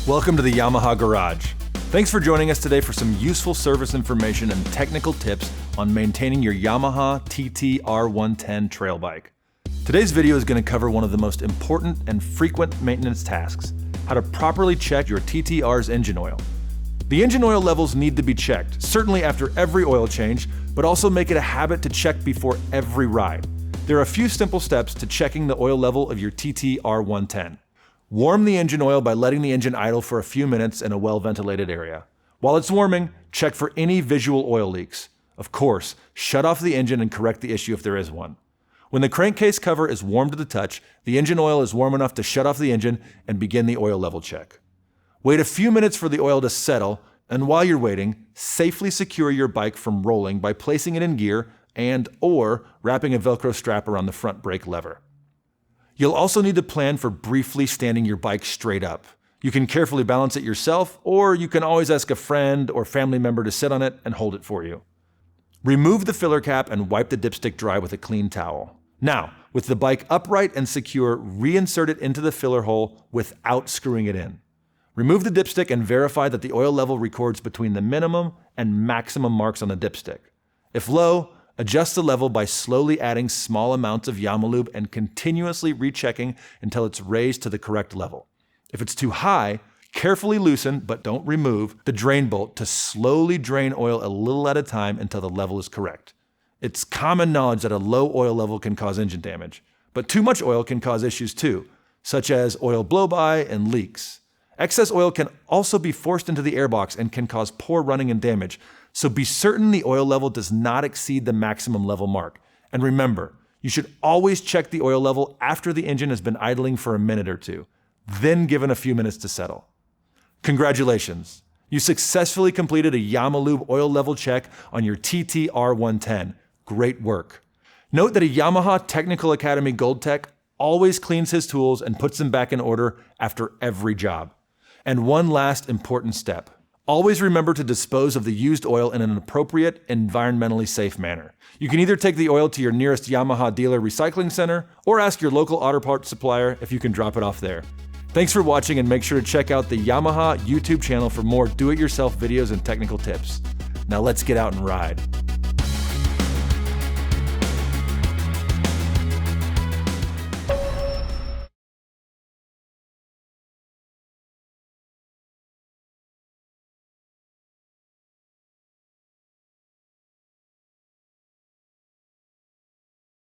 Welcome to the Yamaha Garage. Thanks for joining us today for some useful service information and technical tips on maintaining your Yamaha TT-R110 trail bike. Today's video is going to cover one of the most important and frequent maintenance tasks, how to properly check your TT-R's engine oil. The engine oil levels need to be checked, certainly after every oil change, but also make it a habit to check before every ride. There are a few simple steps to checking the oil level of your TT-R110. Warm the engine oil by letting the engine idle for a few minutes in a well-ventilated area. While it's warming, check for any visual oil leaks. Of course, shut off the engine and correct the issue if there is one. When the crankcase cover is warm to the touch, the engine oil is warm enough to shut off the engine and begin the oil level check. Wait a few minutes for the oil to settle, and while you're waiting, safely secure your bike from rolling by placing it in gear and/or wrapping a Velcro strap around the front brake lever. You'll also need to plan for briefly standing your bike straight up. You can carefully balance it yourself, or you can always ask a friend or family member to sit on it and hold it for you. Remove the filler cap and wipe the dipstick dry with a clean towel. Now, with the bike upright and secure, reinsert it into the filler hole without screwing it in. Remove the dipstick and verify that the oil level records between the minimum and maximum marks on the dipstick. If low, adjust the level by slowly adding small amounts of Yamalube and continuously rechecking until it's raised to the correct level. If it's too high, carefully loosen, but don't remove, the drain bolt to slowly drain oil a little at a time until the level is correct. It's common knowledge that a low oil level can cause engine damage, but too much oil can cause issues too, such as oil blowby and leaks. Excess oil can also be forced into the airbox and can cause poor running and damage, so be certain the oil level does not exceed the maximum level mark. And remember, you should always check the oil level after the engine has been idling for a minute or two, then given a few minutes to settle. Congratulations! You successfully completed a Yamalube oil level check on your TT-R110. Great work! Note that a Yamaha Technical Academy Gold Tech always cleans his tools and puts them back in order after every job. And one last important step. Always remember to dispose of the used oil in an appropriate, environmentally safe manner. You can either take the oil to your nearest Yamaha dealer recycling center or ask your local auto parts supplier if you can drop it off there. Thanks for watching, and make sure to check out the Yamaha YouTube channel for more do-it-yourself videos and technical tips. Now let's get out and ride.